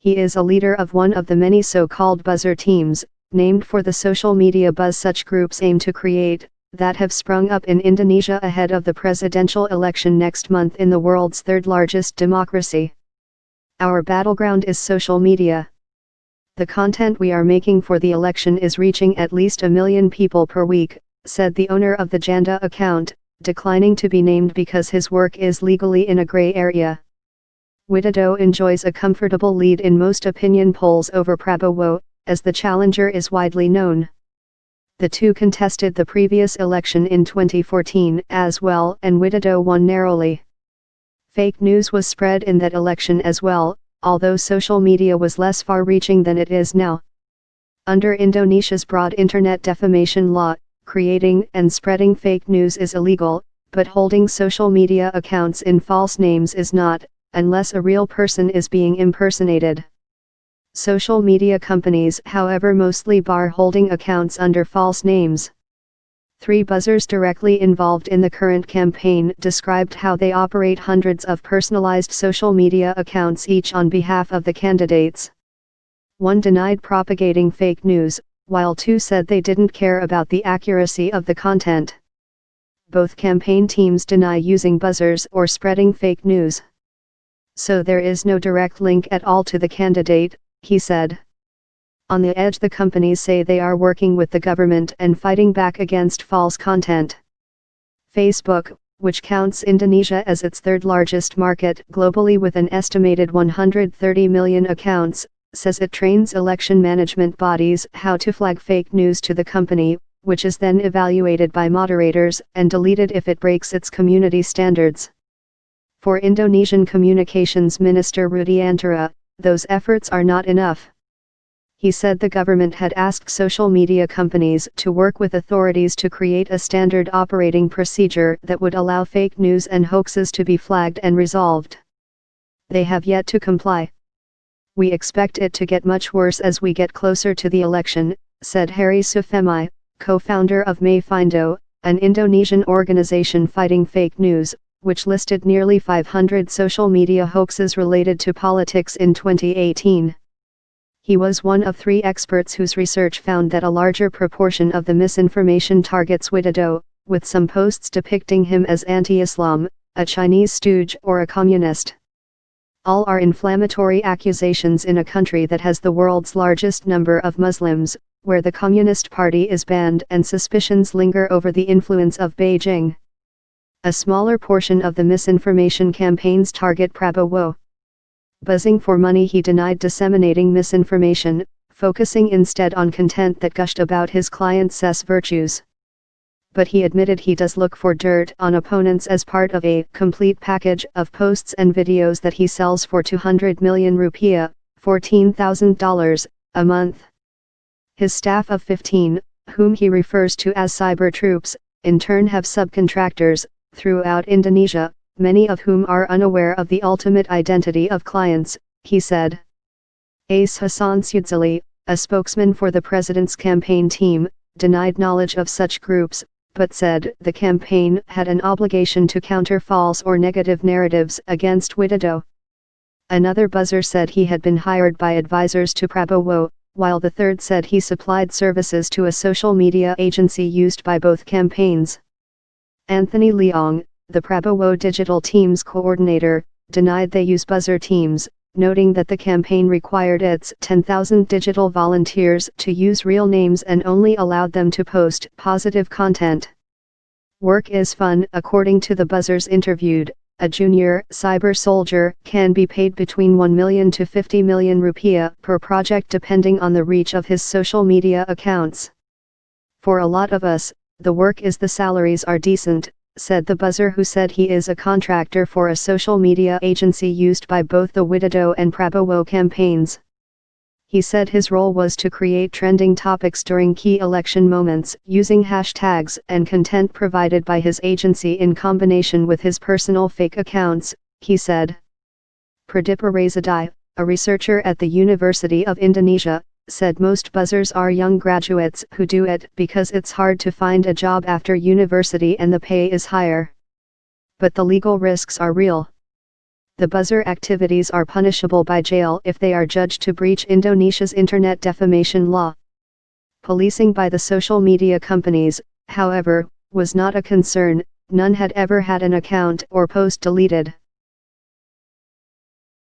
He is a leader of one of the many so-called buzzer teams, named for the social media buzz such groups aim to create, that have sprung up in Indonesia ahead of the presidential election next month in the world's third largest democracy. Our battleground is social media. The content we are making for the election is reaching at least 1 million people per week, said the owner of the Janda account, declining to be named because his work is legally in a gray area. Widodo enjoys a comfortable lead in most opinion polls over Prabowo, as the challenger is widely known. The two contested the previous election in 2014 as well, and Widodo won narrowly. Fake news was spread in that election as well, although social media was less far-reaching than it is now. Under Indonesia's broad internet defamation law, creating and spreading fake news is illegal, but holding social media accounts in false names is not, unless a real person is being impersonated. Social media companies, however, mostly bar holding accounts under false names. 3 buzzers directly involved in the current campaign described how they operate hundreds of personalized social media accounts each on behalf of the candidates. 1 denied propagating fake news, while 2 said they didn't care about the accuracy of the content. Both campaign teams deny using buzzers or spreading fake news. So there is no direct link at all to the candidate, he said. On the edge, the companies say they are working with the government and fighting back against false content. Facebook, which counts Indonesia as its third largest market globally with an estimated 130 million accounts, says it trains election management bodies how to flag fake news to the company, which is then evaluated by moderators and deleted if it breaks its community standards. For Indonesian Communications Minister Rudiantara, those efforts are not enough. He said the government had asked social media companies to work with authorities to create a standard operating procedure that would allow fake news and hoaxes to be flagged and resolved. They have yet to comply. We expect it to get much worse as we get closer to the election, said Harry Sufemi, co-founder of Mayfindo, an Indonesian organization fighting fake news, which listed nearly 500 social media hoaxes related to politics in 2018. He was one of 3 experts whose research found that a larger proportion of the misinformation targets Widodo, with some posts depicting him as anti-Islam, a Chinese stooge or a communist. All are inflammatory accusations in a country that has the world's largest number of Muslims, where the Communist Party is banned and suspicions linger over the influence of Beijing. A smaller portion of the misinformation campaigns target Prabowo. Buzzing for money, he denied disseminating misinformation, focusing instead on content that gushed about his client's virtues. But he admitted he does look for dirt on opponents as part of a complete package of posts and videos that he sells for 200 million rupiah, $14,000, a month. His staff of 15, whom he refers to as cyber troops, in turn have subcontractors throughout Indonesia, many of whom are unaware of the ultimate identity of clients, he said. Ace Hassan Sudzali, a spokesman for the president's campaign team, denied knowledge of such groups, but said the campaign had an obligation to counter false or negative narratives against Widodo. Another buzzer said he had been hired by advisors to Prabowo, while the third said he supplied services to a social media agency used by both campaigns. Anthony Leong, the Prabowo digital team's coordinator, denied they use buzzer teams, noting that the campaign required its 10,000 digital volunteers to use real names and only allowed them to post positive content. Work is fun, according to the buzzers interviewed. A junior cyber soldier can be paid between 1 million to 50 million rupiah per project depending on the reach of his social media accounts. For a lot of us, the work is the salaries are decent, said the buzzer, who said he is a contractor for a social media agency used by both the Widodo and Prabowo campaigns. He said his role was to create trending topics during key election moments using hashtags and content provided by his agency in combination with his personal fake accounts, he said. Pradip Razadai, a researcher at the University of Indonesia, said most buzzers are young graduates who do it because it's hard to find a job after university and the pay is higher. But the legal risks are real. the buzzer activities are punishable by jail if they are judged to breach Indonesia's internet defamation law. Policing by the social media companies, however, was not a concern. None had ever had an account or post deleted.